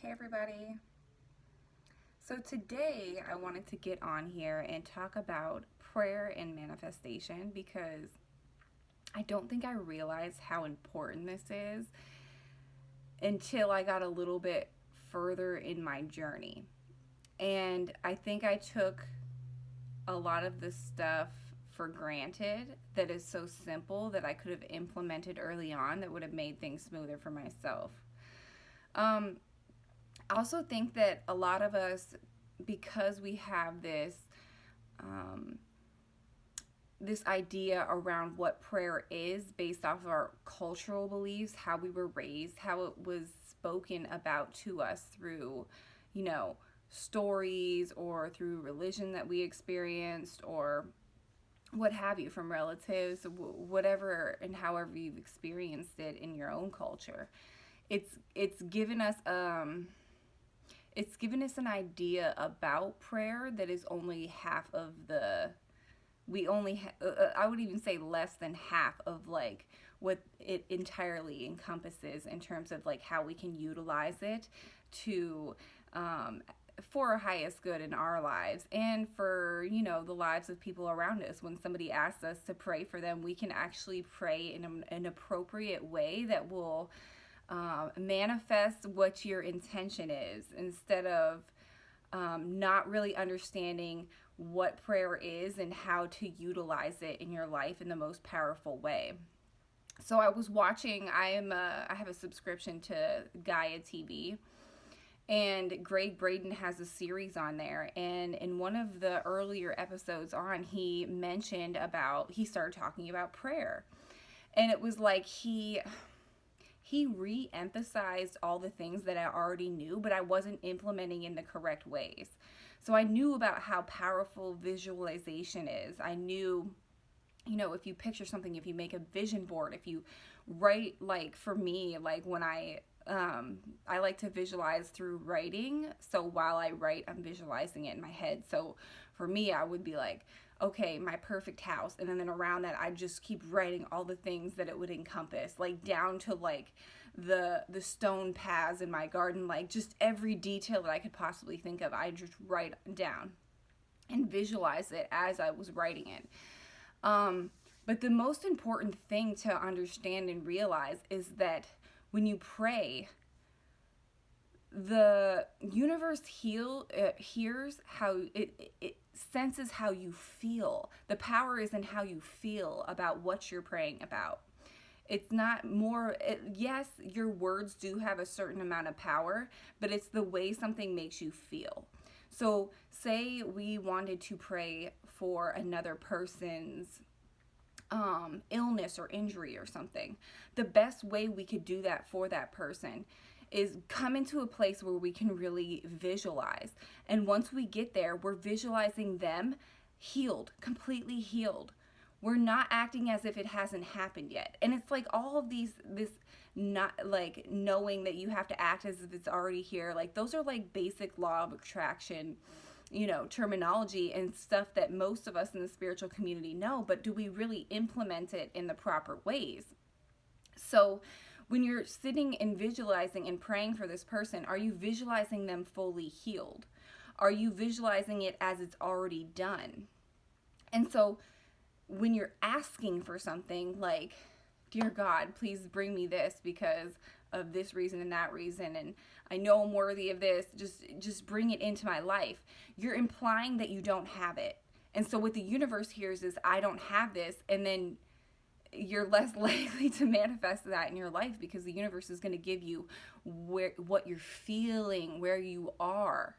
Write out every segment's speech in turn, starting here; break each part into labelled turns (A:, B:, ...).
A: Hey everybody. So today I wanted to get on here and talk about prayer and manifestation because I don't think I realized how important this is until I got a little bit further in my journey. And I think I took a lot of the stuff for granted that is so simple that I could have implemented early on that would have made things smoother for myself. Um, I also think that a lot of us, because we have um, this idea around what prayer is based off of our cultural beliefs, how we were raised, how it was spoken about to us through, you know, stories or through religion that we experienced or what have you from relatives, whatever and however you've experienced it in your own culture. It's given us it's given us an idea about prayer that is only half of the we only I would even say less than half of like what it entirely encompasses in terms of like how we can utilize it to for our highest good in our lives and for the lives of people around us. When somebody asks us to pray for them, we can actually pray in an appropriate way that will manifest what your intention is, instead of not really understanding what prayer is and how to utilize it in your life in the most powerful way. So I was watching. I have a subscription to Gaia TV, and Greg Braden has a series on there. And in one of the earlier episodes on, he started talking about prayer, and it was like he re-emphasized all the things that I already knew, but I wasn't implementing in the correct ways. So I knew about how powerful visualization is. I knew, if you picture something, if you make a vision board, if you write, like for me, like when I like to visualize through writing. So while I write, I'm visualizing it in my head. So for me, I would be like, okay, my perfect house. And then around that, I just keep writing all the things that it would encompass, like down to like the stone paths in my garden, like just every detail that I could possibly think of. I just write down and visualize it as I was writing it. But the most important thing to understand and realize is that when you pray, the universe hears how it senses how you feel. The power is in how you feel about what you're praying about. It's not more, yes, your words do have a certain amount of power, but it's the way something makes you feel. So say we wanted to pray for another person's illness or injury or something. The best way we could do that for that person is come into a place where we can really visualize. And once we get there, we're visualizing them healed, completely healed. We're not acting as if it hasn't happened yet. And it's like all of this not like knowing that you have to act as if it's already here. Like those are like basic law of attraction, terminology and stuff that most of us in the spiritual community know, but do we really implement it in the proper ways? So when you're sitting and visualizing and praying for this person, are you visualizing them fully healed? Are you visualizing it as it's already done? And so when you're asking for something like, dear God, please bring me this because of this reason and that reason, and I know I'm worthy of this, just bring it into my life, you're implying that you don't have it. And so what the universe hears is, I don't have this, and then you're less likely to manifest that in your life because the universe is going to give you what you're feeling, where you are.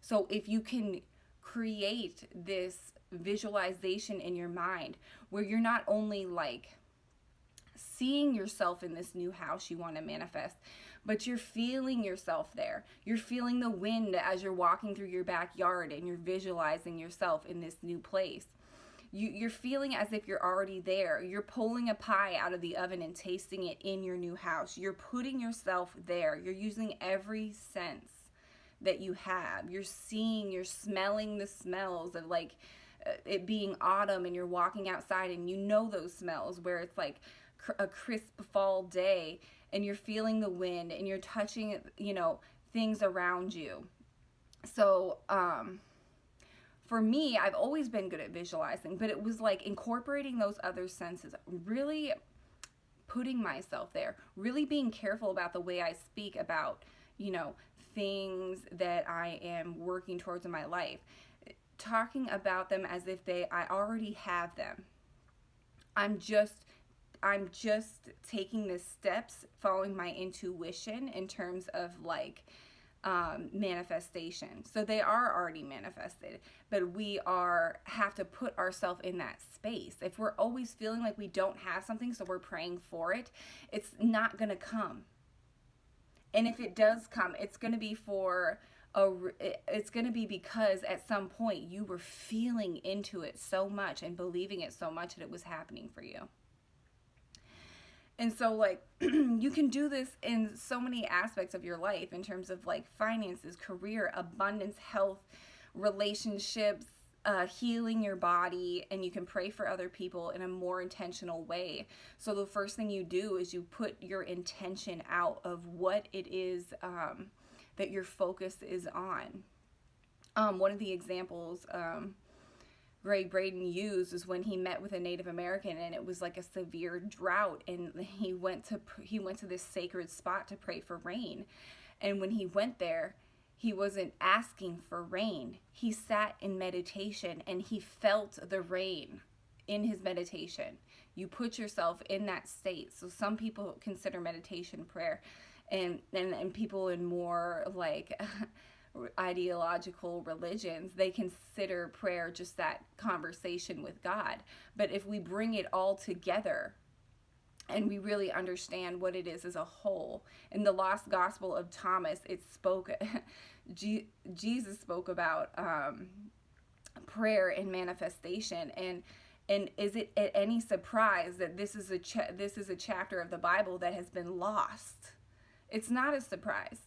A: So if you can create this visualization in your mind where you're not only like seeing yourself in this new house you want to manifest, but you're feeling yourself there. You're feeling the wind as you're walking through your backyard and you're visualizing yourself in this new place. You're feeling as if you're already there. You're pulling a pie out of the oven and tasting it in your new house. You're putting yourself there. You're using every sense that you have. You're smelling the smells of like it being autumn, and you're walking outside and you know those smells where it's like a crisp fall day and you're feeling the wind and you're touching, things around you. So, for me, I've always been good at visualizing, but it was like incorporating those other senses, really putting myself there, really being careful about the way I speak about, things that I am working towards in my life, talking about them as if I already have them. I'm just taking the steps, following my intuition in terms of like manifestation. So they are already manifested, but we have to put ourselves in that space. If we're always feeling like we don't have something, so we're praying for it, it's not going to come. And if it does come, it's going to be it's going to be because at some point you were feeling into it so much and believing it so much that it was happening for you. And so, like, you can do this in so many aspects of your life in terms of, like, finances, career, abundance, health, relationships, healing your body, and you can pray for other people in a more intentional way. So the first thing you do is you put your intention out of what it is that your focus is on. One of the examples Ray Braden used is when he met with a Native American, and it was like a severe drought, and he went to this sacred spot to pray for rain. And when he went there, he wasn't asking for rain. He sat in meditation and he felt the rain in his meditation. You put yourself in that state. So some people consider meditation prayer, and people in more like ideological religions, they consider prayer just that conversation with God. But if we bring it all together and we really understand what it is as a whole, in the Lost Gospel of Thomas, Jesus spoke about prayer and manifestation. And is it at any surprise that this is a chapter of the Bible that has been lost? It's not a surprise,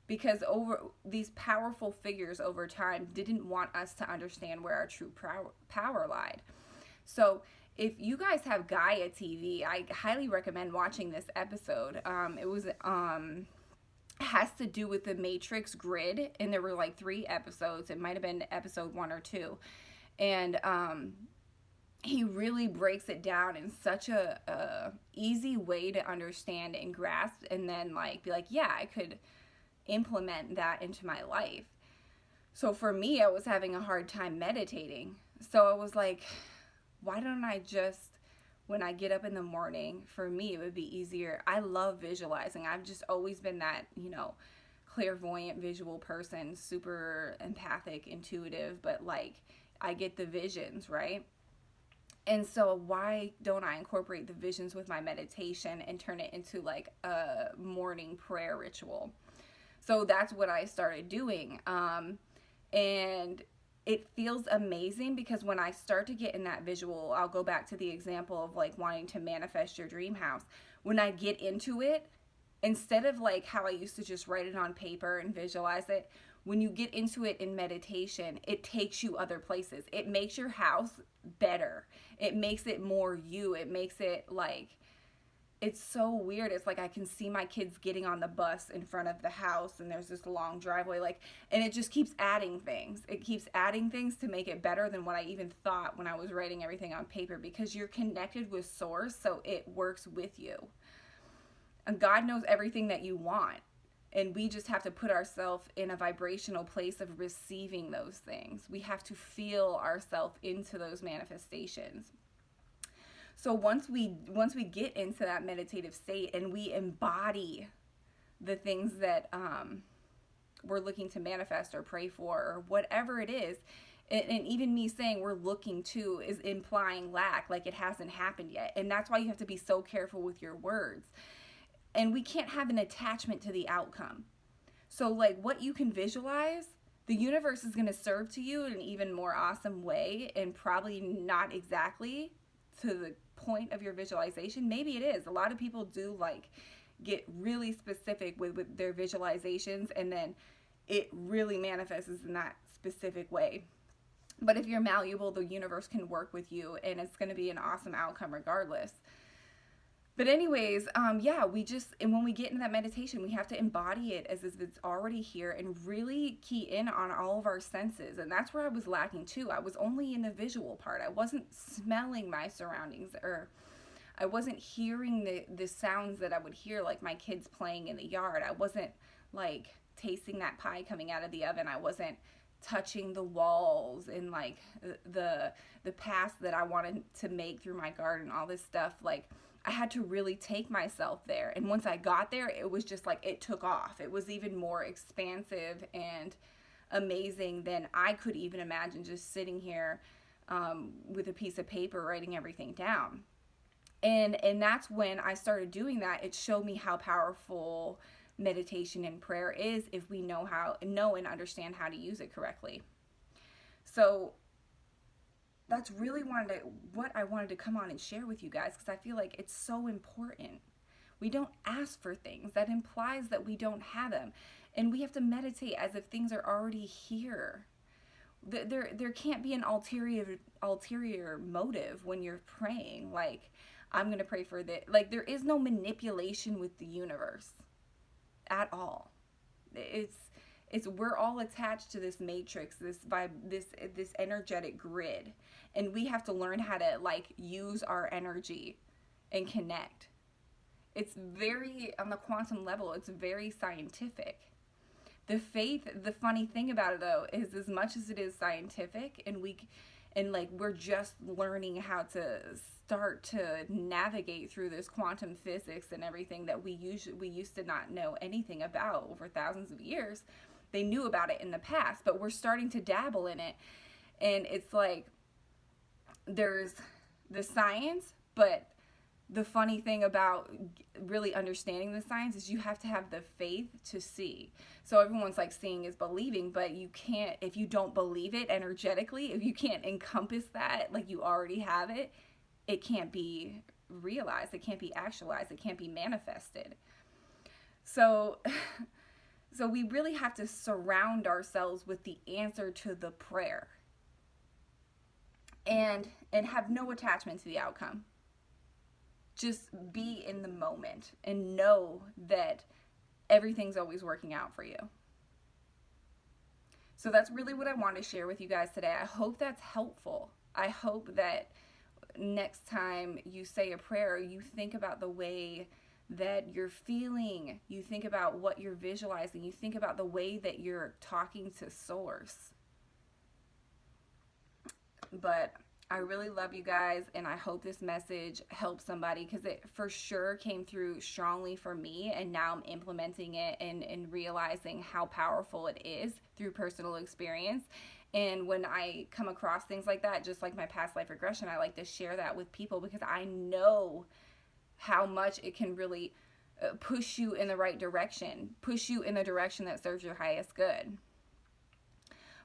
A: because over these powerful figures over time didn't want us to understand where our true power lied. So if you guys have Gaia TV, I highly recommend watching this episode. It has to do with the Matrix grid, and there were like 3 episodes. It might have been episode 1 or 2, and he really breaks it down in such a easy way to understand and grasp, and then like be like, yeah, I could implement that into my life. So for me, I was having a hard time meditating. So I was like, why don't I just, when I get up in the morning, for me, it would be easier. I love visualizing. I've just always been that, clairvoyant visual person, super empathic, intuitive, but like I get the visions, right? And so why don't I incorporate the visions with my meditation and turn it into like a morning prayer ritual? So that's what I started doing. And it feels amazing, because when I start to get in that visual, I'll go back to the example of like wanting to manifest your dream house. When I get into it, instead of like how I used to just write it on paper and visualize it, when you get into it in meditation, it takes you other places. It makes your house better. It makes it more you. It makes it like, it's so weird. It's like I can see my kids getting on the bus in front of the house, and there's this long driveway, like, and it just keeps adding things. It keeps adding things to make it better than what I even thought when I was writing everything on paper, because you're connected with source, so it works with you. And God knows everything that you want, and we just have to put ourselves in a vibrational place of receiving those things. We have to feel ourselves into those manifestations. So once we get into that meditative state and we embody the things that we're looking to manifest or pray for, or whatever it is, and even me saying we're looking to is implying lack, like it hasn't happened yet. And that's why you have to be so careful with your words. And we can't have an attachment to the outcome. So like what you can visualize, the universe is going to serve to you in an even more awesome way, and probably not exactly to the point of your visualization. Maybe it is. A lot of people do like get really specific with their visualizations, and then it really manifests in that specific way. But if you're malleable, the universe can work with you, and it's going to be an awesome outcome regardless. But anyways, yeah, and when we get into that meditation, we have to embody it as if it's already here and really key in on all of our senses. And that's where I was lacking too. I was only in the visual part. I wasn't smelling my surroundings, or I wasn't hearing the sounds that I would hear, like my kids playing in the yard. I wasn't like tasting that pie coming out of the oven. I wasn't touching the walls and like the paths that I wanted to make through my garden, all this stuff. Like, I had to really take myself there. And once I got there, it was just like it took off. It was even more expansive and amazing than I could even imagine, just sitting here with a piece of paper writing everything down. And that's when I started doing that. It showed me how powerful meditation and prayer is if we know and understand how to use it correctly. So that's really what I wanted to come on and share with you guys, because I feel like it's so important. We don't ask for things. That implies that we don't have them. And we have to meditate as if things are already here. There can't be an ulterior motive when you're praying. Like, I'm going to pray for this. Like, there is no manipulation with the universe at all. We're all attached to this matrix, this vibe, this energetic grid, and we have to learn how to like use our energy and connect. It's very, on the quantum level, it's very scientific. The funny thing about it though is, as much as it is scientific, and like we're just learning how to start to navigate through this quantum physics and everything that we used to not know anything about over thousands of years. They knew about it in the past, but we're starting to dabble in it. And it's like, there's the science, but the funny thing about really understanding the science is you have to have the faith to see. So everyone's like, seeing is believing, but you can't, if you don't believe it energetically, if you can't encompass that, like you already have it, it can't be realized, it can't be actualized, it can't be manifested. So we really have to surround ourselves with the answer to the prayer, and have no attachment to the outcome. Just be in the moment and know that everything's always working out for you. So that's really what I want to share with you guys today. I hope that's helpful. I hope that next time you say a prayer, you think about the way that you're feeling, you think about what you're visualizing, you think about the way that you're talking to source. But I really love you guys, and I hope this message helps somebody, because it for sure came through strongly for me, and now I'm implementing it and realizing how powerful it is through personal experience. And when I come across things like that, just like my past life regression, I like to share that with people, because I know how much it can really push you in the right direction, push you in the direction that serves your highest good.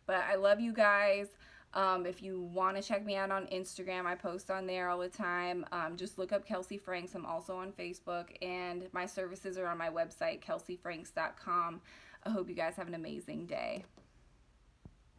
A: But I love you guys. If you want to check me out on Instagram, I post on there all the time. Just look up Kelsey Franks. I'm also on Facebook, and my services are on my website, kelseyfranks.com. I hope you guys have an amazing day.